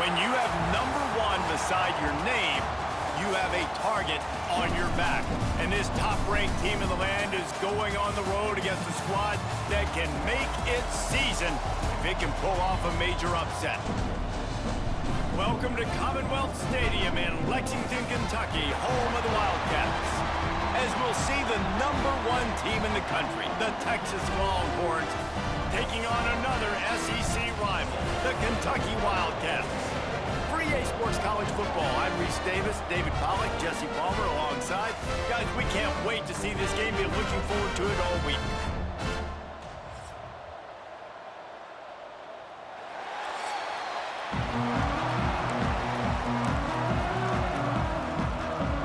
When you have number 1 beside your name, you have a target on your back. And this top-ranked team in the land is going on the road against a squad that can make its season if it can pull off a major upset. Welcome to Commonwealth Stadium in Lexington, Kentucky, home of the Wildcats. As we'll see the number 1 team in the country, the Texas Longhorns, taking on another SEC rival, the Kentucky Wildcats. For EA Sports College Football, I'm Reese Davis, David Pollack, Jesse Palmer alongside. Guys, we can't wait to see this game. We're looking forward to it all week.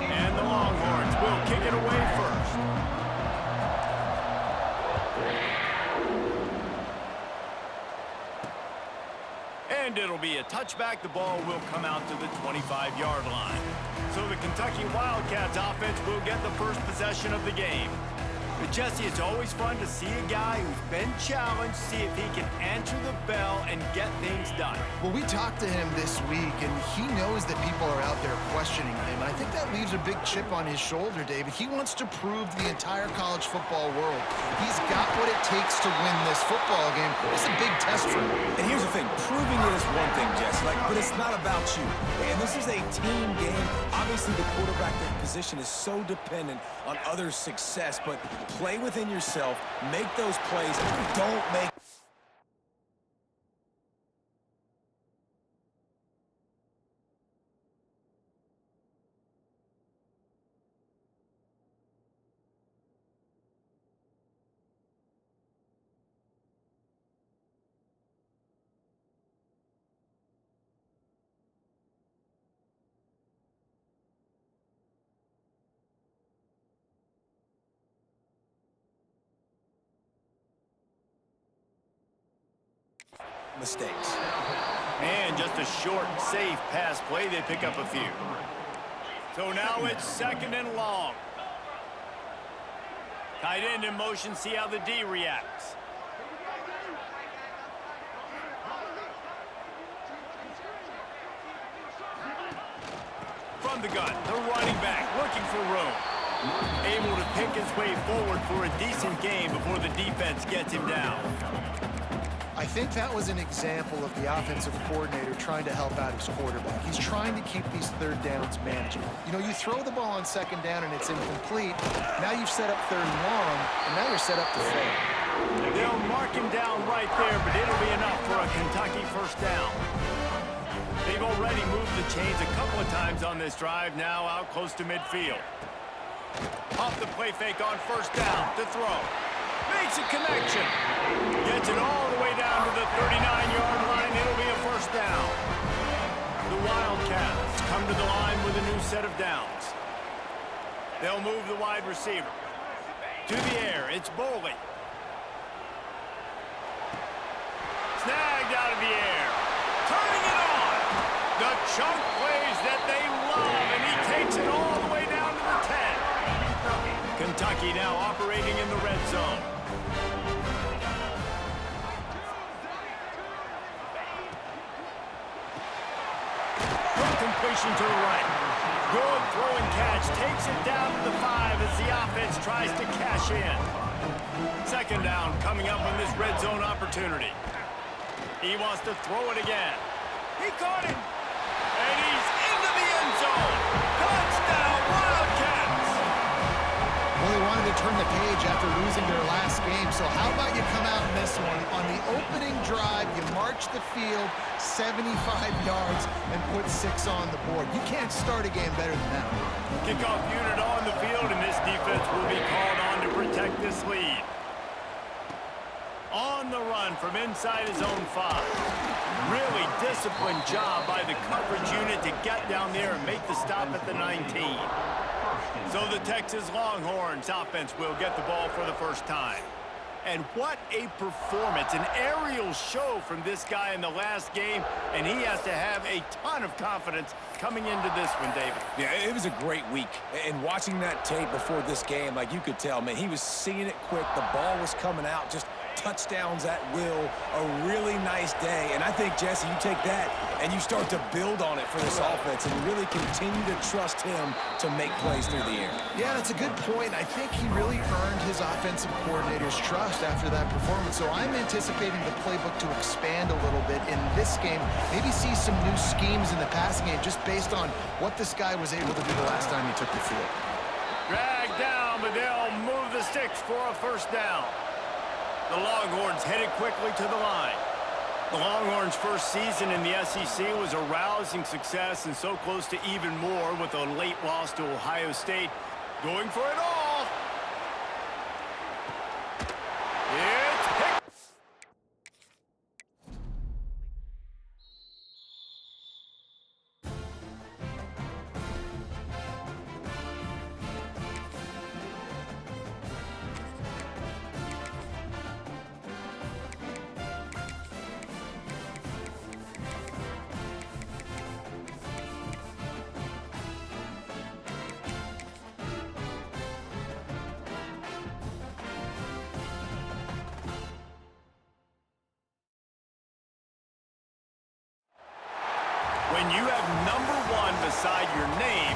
And the Longhorns will kick it away first. And it'll be a touchback. The ball will come out to the 25-yard line. So the Kentucky Wildcats offense will get the first possession of the game. But Jesse, it's always fun to see a guy who's been challenged, see if he can answer the bell and get things done. Well, we talked to him this week, and he knows that people are out there questioning him. And I think that leaves a big chip on his shoulder, David. He wants to prove to the entire college football world he's got what it takes to win this football game. It's a big test for him. And here's the thing. Proving it is one thing, Jesse, but it's not about you. And this is a team game. Obviously, the quarterback position is so dependent on others' success, but play within yourself, make those plays, don't make... mistakes. And just a short, safe pass play. They pick up a few. So now it's 2nd and long. Tight end in motion. See how the D reacts. From the gun, the running back looking for room. Able to pick his way forward for a decent gain before the defense gets him down. I think that was an example of the offensive coordinator trying to help out his quarterback. He's trying to keep these 3rd downs manageable. You know, you throw the ball on 2nd down and it's incomplete. Now you've set up 3rd and long, and now you're set up to fail. They'll mark him down right there, but it'll be enough for a Kentucky 1st down. They've already moved the chains a couple of times on this drive, now out close to midfield. Off the play fake on 1st down to throw. Makes a connection. Gets it all the way down to the 39-yard line. It'll be a 1st down. The Wildcats come to the line with a new set of downs. They'll move the wide receiver. To the air, it's Boley. Snagged out of the air. Turning it on. The chunk plays that they love, and he takes it all the way down to the 10. Kentucky now operating in the red zone. Completion to the right. Good throw and catch. Takes it down to the 5 as the offense tries to cash in. 2nd down coming up on this red zone opportunity. He wants to throw it again. He caught him. And he's into the end zone. Touchdown, Wildcats! Well, they wanted to turn the page after losing their last game, so how about you come out in this one? On the opening drive, you march the field 75 yards and put 6 on the board. You can't start a game better than that. Kickoff unit on the field, and this defense will be called on to protect this lead. On the run from inside his own 5. Really disciplined job by the coverage unit to get down there and make the stop at the 19. So the Texas Longhorns offense will get the ball for the 1st time. And what a performance, an aerial show from this guy in the last game, and he has to have a ton of confidence coming into this one, David. Yeah, it was a great week. And watching that tape before this game, like you could tell, man, he was seeing it quick. The ball was coming out just touchdowns at will, a really nice day. And I think, Jesse, you take that and you start to build on it for this offense and really continue to trust him to make plays through the air. Yeah, that's a good point. I think he really earned his offensive coordinator's trust after that performance. So I'm anticipating the playbook to expand a little bit in this game, maybe see some new schemes in the passing game just based on what this guy was able to do the last time he took the field. Dragged down, but they'll move the sticks for a first down. The Longhorns headed quickly to the line. The Longhorns' first season in the SEC was a rousing success and so close to even more with a late loss to Ohio State. Going for it all. It's picked. When you have number one beside your name,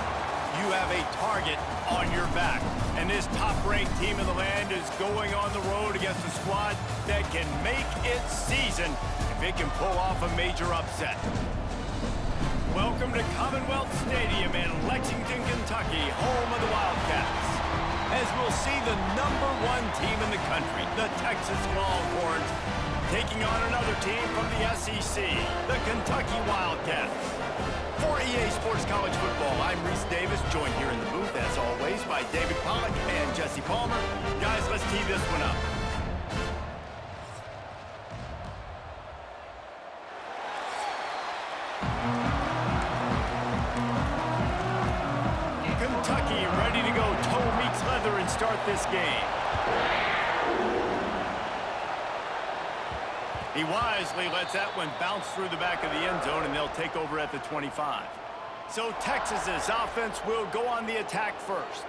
you have a target on your back. And this top-ranked team in the land is going on the road against a squad that can make its season if it can pull off a major upset. Welcome to Commonwealth Stadium in Lexington, Kentucky, home of the Wildcats. As we'll see the number one team in the country, the Texas Longhorns, taking on another team from the SEC, the Kentucky Wildcats. For EA Sports College Football, I'm Reese Davis, joined here in the booth, as always, by David Pollack and Jesse Palmer. Guys, let's tee this one up. Kentucky ready to go toe meets leather and start this game. He wisely lets that one bounce through the back of the end zone, and they'll take over at the 25. So Texas's offense will go on the attack first.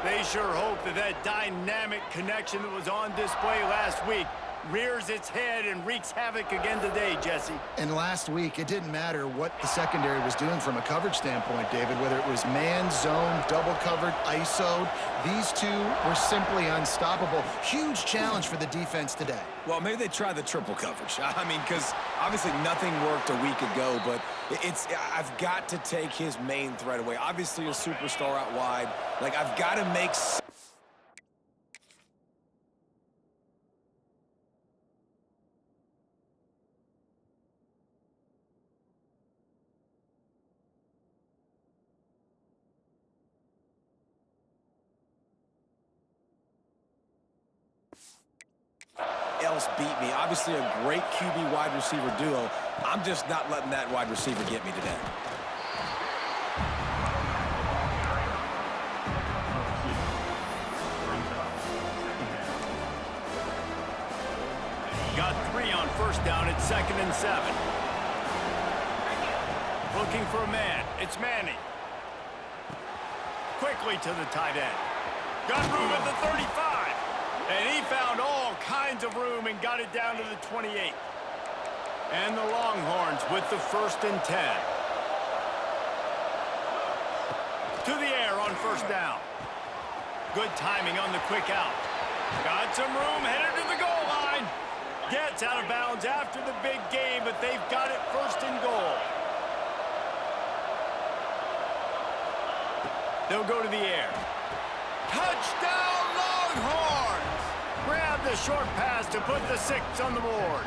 They sure hope that that dynamic connection that was on display last week rears its head and wreaks havoc again today, Jesse. And last week, it didn't matter what the secondary was doing from a coverage standpoint, David, whether it was man, zone, double covered, ISO'd. These two were simply unstoppable. Huge challenge for the defense today. Well, maybe they try the triple coverage. I mean, because obviously nothing worked a week ago, but I've got to take his main threat away. Obviously a superstar out wide. Like, I've got to make... else beat me. Obviously a great QB wide receiver duo. I'm just not letting that wide receiver get me today. Got 3 on first down at 2nd and 7. Looking for a man. It's Manning. Quickly to the tight end. Got room at the 35. And he found all kinds of room and got it down to the 28. And the Longhorns with the 1st and 10. To the air on first down. Good timing on the quick out. Got some room, headed to the goal line. Gets out of bounds after the big game, but they've got it 1st and goal. They'll go to the air. Touchdown, Longhorns! Grab the short pass to put the 6 on the board.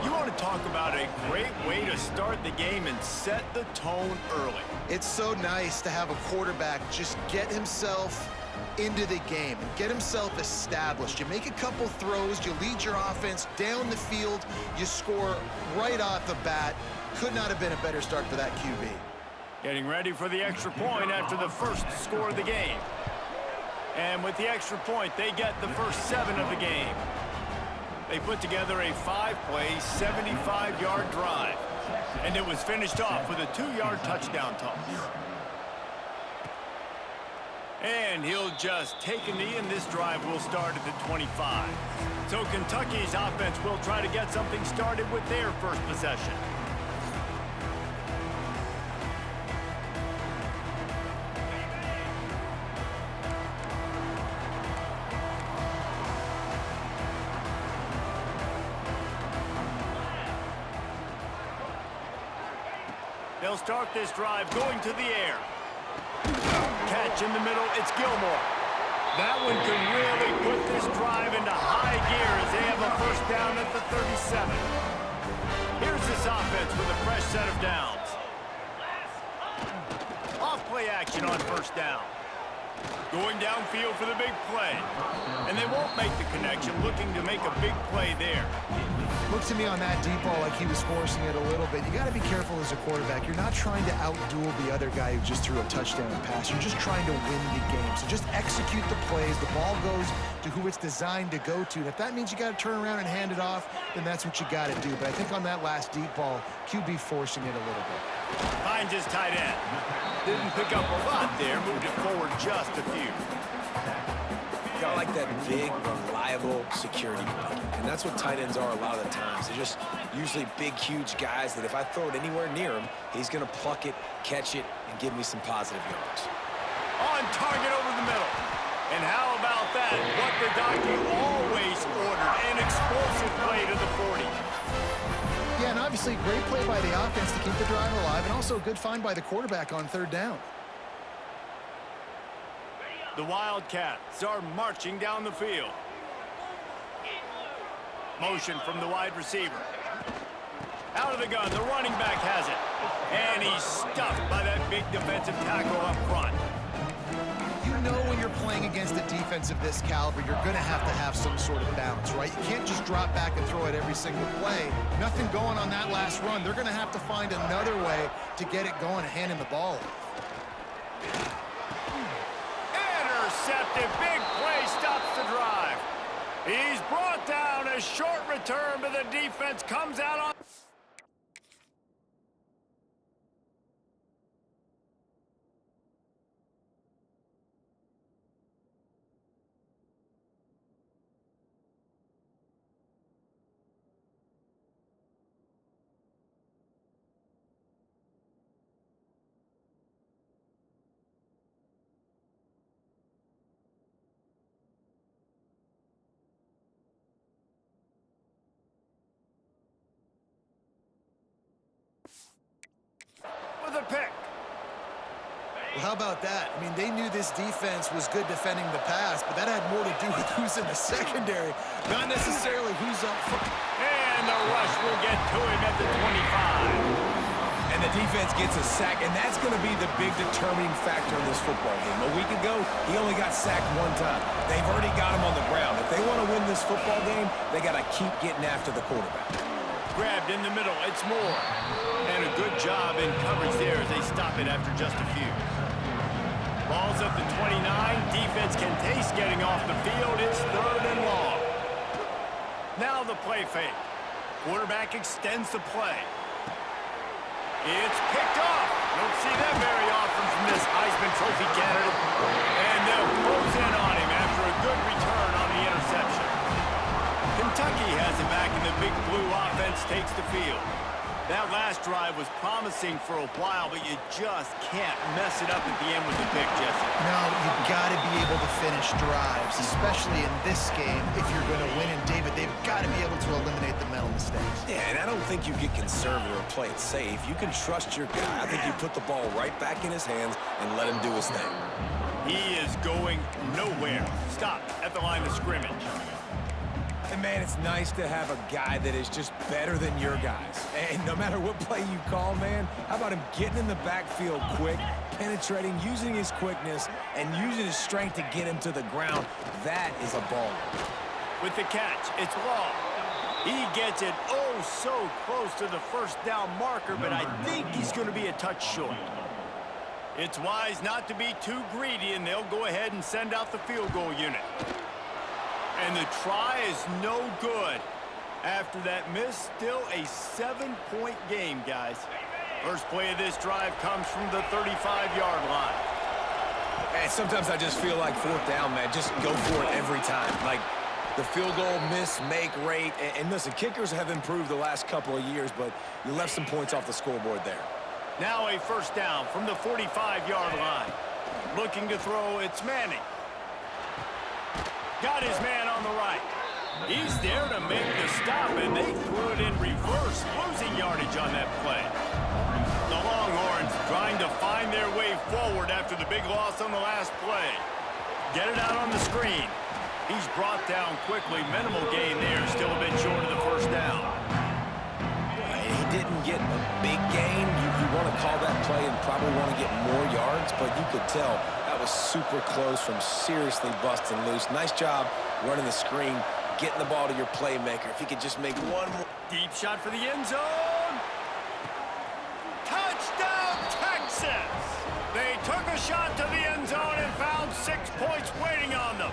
You want to talk about a great way to start the game and set the tone early. It's so nice to have a quarterback just get himself into the game and get himself established. You make a couple throws, you lead your offense down the field, you score right off the bat. Could not have been a better start for that QB. Getting ready for the extra point after the first score of the game. And with the extra point, they get the first 7 of the game. They put together a 5-play, 75-yard drive. And it was finished off with a 2-yard touchdown toss. And he'll just take a knee, and this drive will start at the 25. So Kentucky's offense will try to get something started with their first possession. They'll start this drive going to the air. Catch in the middle, it's Gilmore. That one could really put this drive into high gear as they have a first down at the 37. Here's this offense with a fresh set of downs. Off play action on first down. Going downfield for the big play. And they won't make the connection, looking to make a big play there. Looked to me on that deep ball like he was forcing it a little bit. You got to be careful as a quarterback. You're not trying to outduel the other guy who just threw a touchdown pass. You're just trying to win the game. So just execute the plays. The ball goes to who it's designed to go to. And if that means you got to turn around and hand it off, then that's what you got to do. But I think on that last deep ball, QB forcing it a little bit. Finds his tight end. Didn't pick up a lot there. Moved it forward just a few. Got like that big, reliable security blanket. And that's what tight ends are a lot of the times. They're just usually big, huge guys that if I throw it anywhere near him, he's going to pluck it, catch it, and give me some positive yards. On target over the middle. And how about that? What the doctor always ordered. An explosive play to the 40. Yeah, and obviously great play by the offense to keep the drive alive, and also a good find by the quarterback on third down. The Wildcats are marching down the field. Motion from the wide receiver. Out of the gun, the running back has it. And he's stuffed by that big defensive tackle up front. You know when you're playing against a defense of this caliber, you're going to have some sort of balance, right? You can't just drop back and throw it every single play. Nothing going on that last run. They're going to have to find another way to get it going and handing the ball off. Intercepted. Big play stops the drive. He's brought down. A short return, but the defense comes out on... with a pick. Well, how about that? I mean, they knew this defense was good defending the pass, but that had more to do with who's in the secondary, not necessarily who's up front. And the rush will get to him at the 25. And the defense gets a sack, and that's going to be the big determining factor in this football game. A week ago, he only got sacked one time. They've already got him on the ground. If they want to win this football game, they got to keep getting after the quarterback. Grabbed in the middle, it's Moore. And a good job in coverage there as they stop it after just a few. Ball's up to 29. Defense can taste getting off the field. It's third and long. Now the play fake. Quarterback extends the play. It's picked off. Don't see that very often from this Heisman Trophy candidate. And they'll close in on him after a good return on the interception. Kentucky has it back, and the big blue offense takes the field. That last drive was promising for a while, but you just can't mess it up at the end with the pick, Jesse. No, you've got to be able to finish drives, especially in this game. If you're going to win, and David, they've got to be able to eliminate the mental mistakes. Yeah, and I don't think you get conservative or play it safe. You can trust your guy. I think you put the ball right back in his hands and let him do his thing. He is going nowhere. Stop at the line of scrimmage. And, man, it's nice to have a guy that is just better than your guys. And no matter what play you call, man, how about him getting in the backfield quick, penetrating, using his quickness, and using his strength to get him to the ground? That is a baller. With the catch, it's Law. He gets it oh so close to the first down marker, but I think he's going to be a touch short. It's wise not to be too greedy, and they'll go ahead and send out the field goal unit. And the try is no good. After that miss, still a 7-point game, guys. First play of this drive comes from the 35-yard line. And sometimes I just feel like fourth down, man, just go for it every time. Like, the field goal miss-make rate. And listen, kickers have improved the last couple of years, but you left some points off the scoreboard there. Now a first down from the 45-yard line. Looking to throw, it's Manning. Got his man on the right. He's there to make the stop, and they threw it in reverse, losing yardage on that play. The Longhorns trying to find their way forward after the big loss on the last play. Get it out on the screen. He's brought down quickly. Minimal gain there, still a bit short of the first down. He didn't get a big gain. You want to call that play and probably want to get more yards, but you could tell that was super close from seriously busting loose. Nice job running the screen, getting the ball to your playmaker. If he could just make one more. Deep shot for the end zone. Touchdown, Texas! They took a shot to the end zone and found 6 points waiting on them.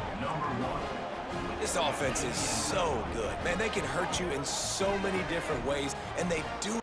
This offense is so good. Man, they can hurt you in so many different ways, and they do.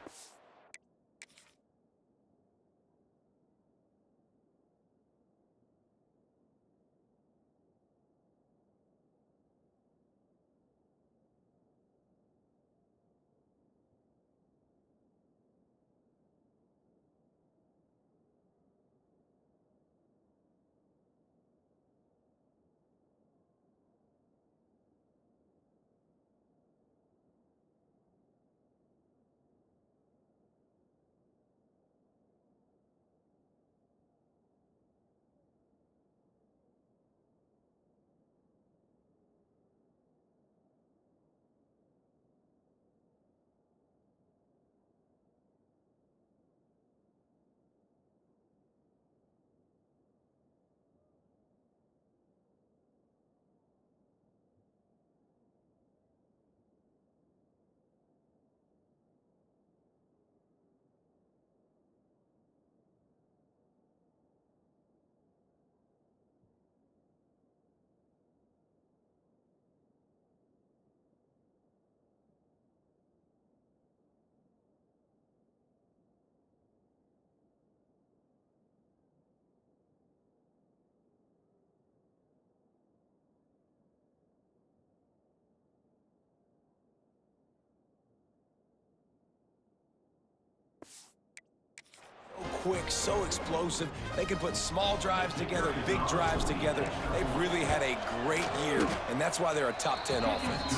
Quick, so explosive. They can put small drives together, big drives together. They've really had a great year, and that's why they're a top 10 offense.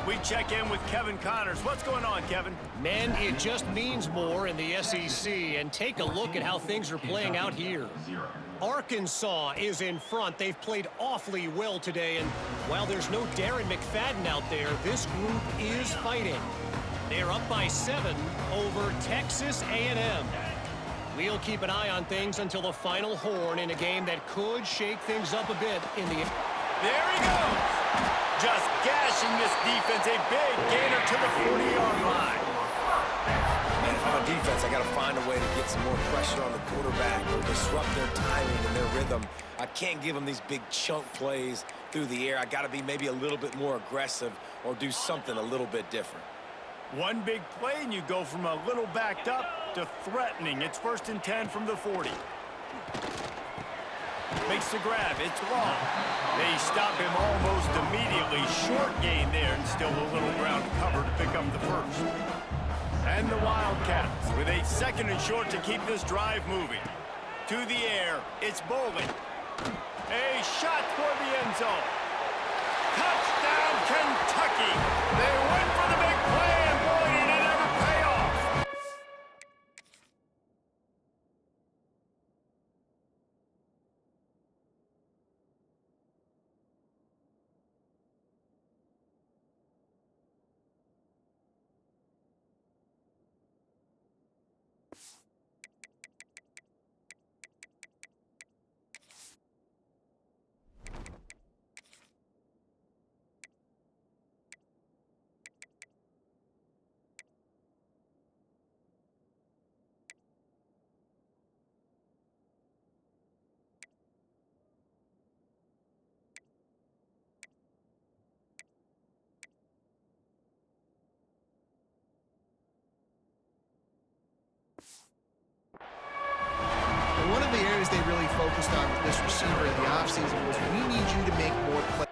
We check in with Kevin Connors. What's going on, Kevin? Man, it just means more in the SEC, and take a look at how things are playing out here. Arkansas is in front. They've played awfully well today, and while there's no Darren McFadden out there, this group is fighting. They're up by 7 over Texas A&M. We'll keep an eye on things until the final horn in a game that could shake things up a bit in the... There he goes! Just gashing this defense. A big gainer to the 40-yard line. Man, if I'm a defense, I got to find a way to get some more pressure on the quarterback or disrupt their timing and their rhythm. I can't give them these big chunk plays through the air. I got to be maybe a little bit more aggressive or do something a little bit different. One big play, and you go from a little backed up to threatening. It's 1st and 10 from the 40. Makes the grab. It's long. They stop him almost immediately. Short gain there, and still a little ground cover to pick up the first. And the Wildcats with a 2nd and short to keep this drive moving. To the air, it's Bowling. A shot toward the end zone. Touchdown, Kentucky. They went for the big play, and boy, did it ever pay off. areas they really focused on with this receiver in the offseason was, we need you to make more plays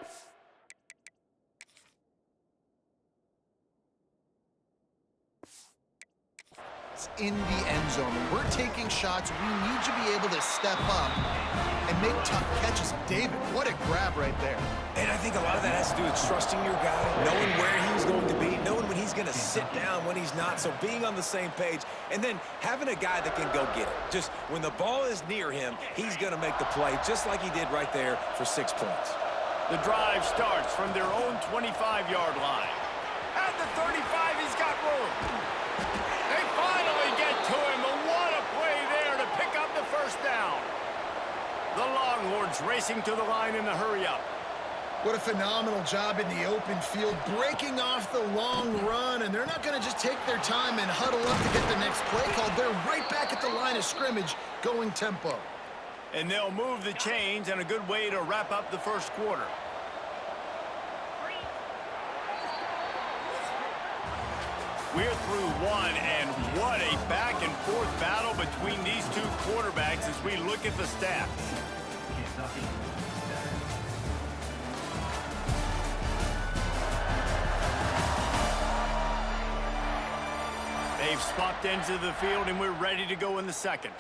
in the end zone. When we're taking shots, we need you to be able to step up and make tough catches. David, what a grab right there. And I think a lot of that has to do with trusting your guy, knowing where he's going to be, knowing when he's going to sit down, when he's not, so being on the same page, and then having a guy that can go get it. Just when the ball is near him, he's going to make the play, just like he did right there for 6 points. The drive starts from their own 25-yard line. At the 35, he's got room. They finally get to him, and what a play there to pick up the first down. The Longhorns racing to the line in the hurry-up. What a phenomenal job in the open field, breaking off the long run, and they're not going to just take their time and huddle up to get the next play called. They're right back at the line of scrimmage, going tempo. And they'll move the chains, and a good way to wrap up the first quarter. We're through one, and what a back-and-forth battle between these two quarterbacks as we look at the stats. They've swapped ends of the field, and we're ready to go in the second.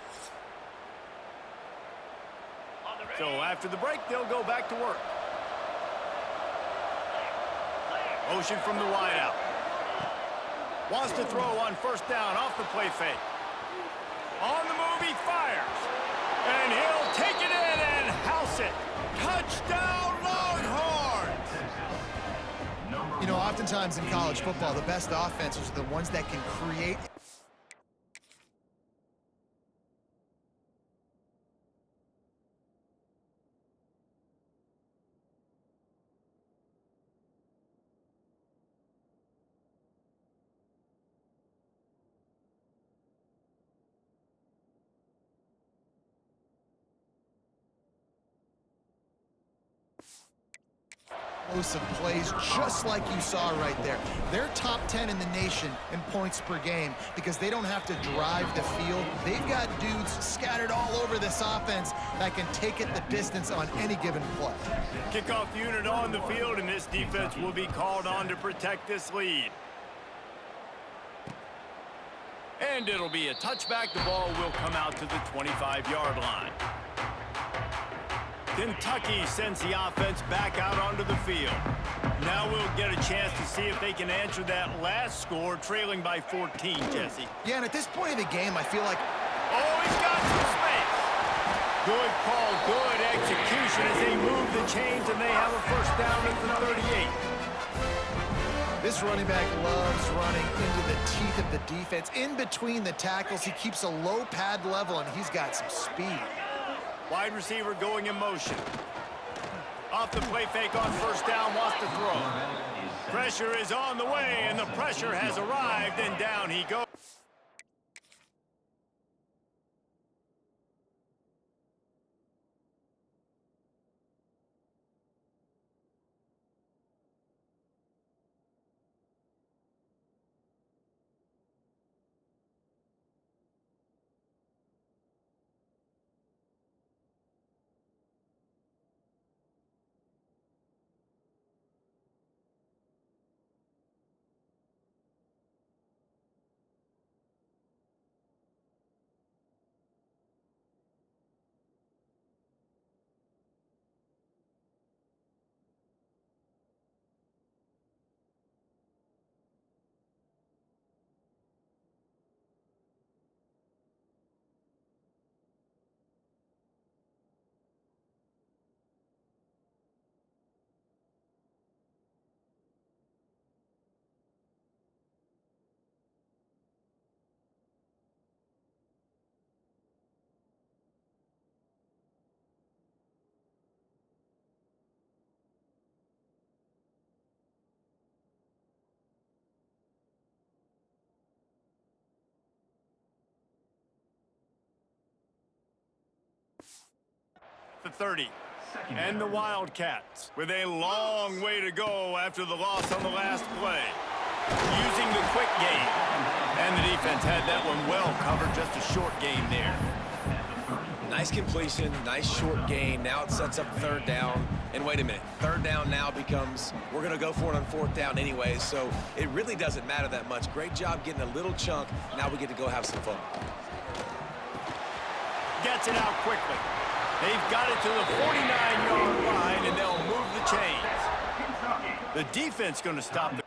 So after the break, they'll go back to work. Motion from the wideout. Wants to throw on first down off the play fake. On the move, he fires. And he'll take it in and house it. Touchdown, Longhorns! You know, oftentimes in college football, the best offenses are the ones that can create. Explosive plays just like you saw right there. They're top 10 in the nation in points per game because they don't have to drive the field. They've got dudes scattered all over this offense that can take it the distance on any given play. Kickoff unit on the field, and this defense will be called on to protect this lead. And it'll be a touchback. The ball will come out to the 25-yard line. Kentucky sends the offense back out onto the field. Now we'll get a chance to see if they can answer that last score, trailing by 14, Jesse. Yeah, and at this point of the game, I feel like... Oh, he's got some space. Good call, good execution as they move the chains, and they have a first down at the 38. This running back loves running into the teeth of the defense. In between the tackles, he keeps a low pad level, and he's got some speed. Wide receiver going in motion. Off the play fake on first down, wants to throw. Pressure is on the way, and the pressure has arrived, and down he goes. The 30. And the Wildcats with a long way to go after the loss on the last play. Using the quick game. And the defense had that one well covered, just a short game there. Nice completion, nice short gain. Now it sets up third down. And wait a minute, third down now becomes, we're going to go for it on fourth down anyways, so it really doesn't matter that much. Great job getting a little chunk. Now we get to go have some fun. Gets it out quickly. They've got it to the 49-yard line, and they'll move the chains. The defense going to stop the